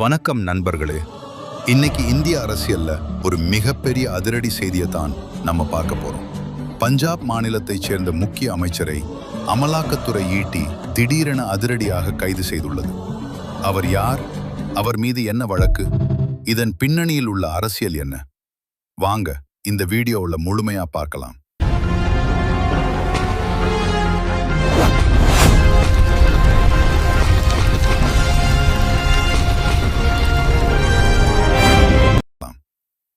வணக்கம் நண்பர்களே. இன்னைக்கு இந்திய அரசியல்ல ஒரு மிகப்பெரிய அதிரடி செய்தியை தான் நம்ம பார்க்க போறோம். பஞ்சாப் மாநிலத்தைச் சேர்ந்த முக்கிய அமைச்சரை அமலாக்கத்துறை ஈட்டி திடீரென அதிரடியாக கைது செய்துள்ளது. அவர் யார்? அவர் மீது என்ன வழக்கு? இதன் பின்னணியில் உள்ள அரசியல் என்ன? வாங்க இந்த வீடியோவில் முழுமையா பார்க்கலாம்.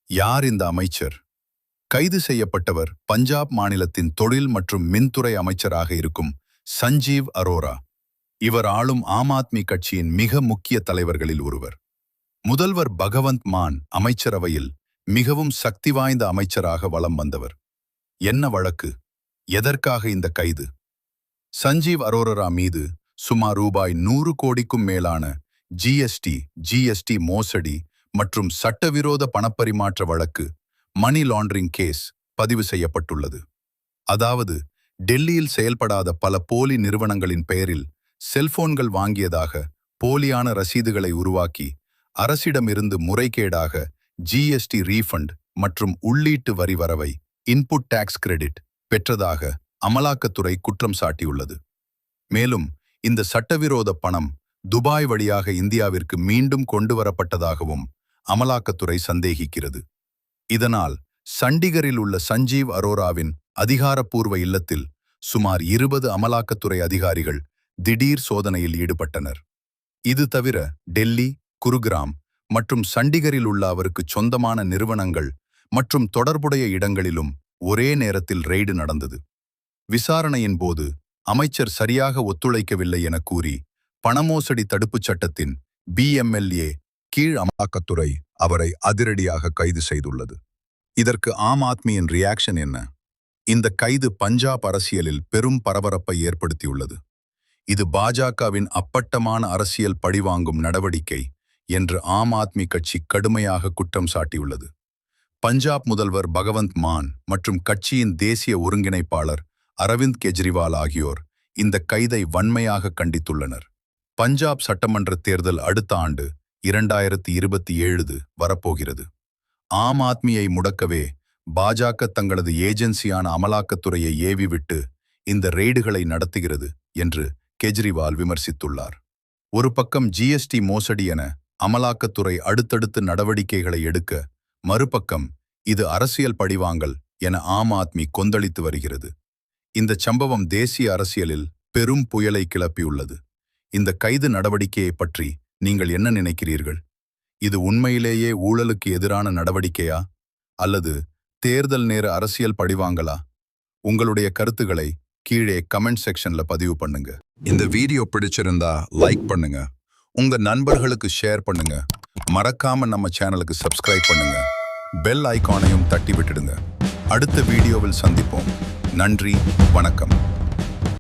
யார் இந்த அமைச்சர்? கைது செய்யப்பட்டவர் பஞ்சாப் மாநிலத்தின் தொழில் மற்றும் மின்துறை அமைச்சராக இருக்கும் சஞ்சீவ் அரோரா. இவர் ஆளும் ஆம் ஆத்மி கட்சியின் மிக முக்கிய தலைவர்களில் ஒருவர். முதல்வர் பகவந்த் மான் அமைச்சரவையில் மிகவும் சக்தி வாய்ந்த அமைச்சராக வலம் வந்தவர். என்ன வழக்கு? எதற்காக இந்த கைது? சஞ்சீவ் அரோரா மீது சுமார் ரூபாய் 100 கோடிக்கும் மேலான ஜிஎஸ்டி மோசடி மற்றும் சட்டவிரோத பணப்பரிமாற்ற வழக்கு மணி லாண்டரிங் கேஸ் பதிவு செய்யப்பட்டுள்ளது. அதாவது டெல்லியில் செயல்படாத பல போலி நிறுவனங்களின் பெயரில் செல்போன்கள் வாங்கியதாக போலியான ரசீதுகளை உருவாக்கி அரசிடமிருந்து முறைகேடாக ஜிஎஸ்டி ரீஃபண்ட் மற்றும் உள்ளீட்டு வரி வரவை இன்புட் டாக்ஸ் கிரெடிட் பெற்றதாக அமலாக்கத்துறை குற்றம் சாட்டியுள்ளது. மேலும் இந்த சட்டவிரோத பணம் துபாய் வழியாக இந்தியாவிற்கு மீண்டும் கொண்டு வரப்பட்டதாகவும் அமலாக்கத்துறை சந்தேகிக்கிறது. இதனால் சண்டிகரில் உள்ள சஞ்சீவ் அரோராவின் அதிகாரப்பூர்வ இல்லத்தில் சுமார் 20 அமலாக்கத்துறை அதிகாரிகள் திடீர் சோதனையில் ஈடுபட்டனர். இது தவிர டெல்லி, குருகிராம் மற்றும் சண்டிகரில் உள்ள அவருக்கு சொந்தமான நிறுவனங்கள் மற்றும் தொடர்புடைய இடங்களிலும் ஒரே நேரத்தில் ரெய்டு நடந்தது. விசாரணையின் போது அமைச்சர் சரியாக ஒத்துழைக்கவில்லை என கூறி பணமோசடி தடுப்புச் சட்டத்தின் BMLA கீழ் அமலாக்கத்துறை அவரை அதிரடியாக கைது செய்துள்ளது. இதற்கு ஆம் ஆத்மியின் ரியாக்ஷன் என்ன? இந்த கைது பஞ்சாப் அரசியலில் பெரும் பரபரப்பை ஏற்படுத்தியுள்ளது. இது பாஜகவின் அப்பட்டமான அரசியல் பழிவாங்கும் நடவடிக்கை என்று ஆம் ஆத்மி கட்சி கடுமையாக குற்றம் சாட்டியுள்ளது. பஞ்சாப் முதல்வர் பகவந்த் மான் மற்றும் கட்சியின் தேசிய ஒருங்கிணைப்பாளர் அரவிந்த் கெஜ்ரிவால் ஆகியோர் இந்த கைதை வன்மையாக கண்டித்துள்ளனர். பஞ்சாப் சட்டமன்ற தேர்தல் அடுத்த ஆண்டு 2027 வரப்போகிறது. ஆம் ஆத்மியை முடக்கவே பாஜக தங்களது ஏஜென்சியான அமலாக்கத்துறையை ஏவிவிட்டு இந்த ரெய்டுகளை நடத்துகிறது என்று கெஜ்ரிவால் விமர்சித்துள்ளார். ஒரு பக்கம் ஜிஎஸ்டி மோசடி என அமலாக்கத்துறை அடுத்தடுத்து நடவடிக்கைகளை எடுக்க, மறுபக்கம் இது அரசியல் பழிவாங்கல் என ஆம் ஆத்மி கொந்தளித்து வருகிறது. இந்த சம்பவம் தேசிய அரசியலில் பெரும் புயலை கிளப்பியுள்ளது. இந்த கைது நடவடிக்கையை பற்றி நீங்கள் என்ன நினைக்கிறீர்கள்? இது உண்மையிலேயே ஊழலுக்கு எதிரான நடவடிக்கையா அல்லது தேர்தல் நேர அரசியல் பழிவாங்கலா? உங்களுடைய கருத்துக்களை கீழே கமெண்ட் செக்ஷன்ல பதிவு பண்ணுங்க. இந்த வீடியோ பிடிச்சிருந்தா லைக் பண்ணுங்க, உங்க நண்பர்களுக்கு ஷேர் பண்ணுங்க, மறக்காம நம்ம சேனலுக்கு சப்ஸ்கிரைப் பண்ணுங்க, பெல் ஐகானையும் தட்டி விட்டுடுங்க. அடுத்த வீடியோவில் சந்திப்போம். நன்றி, வணக்கம்.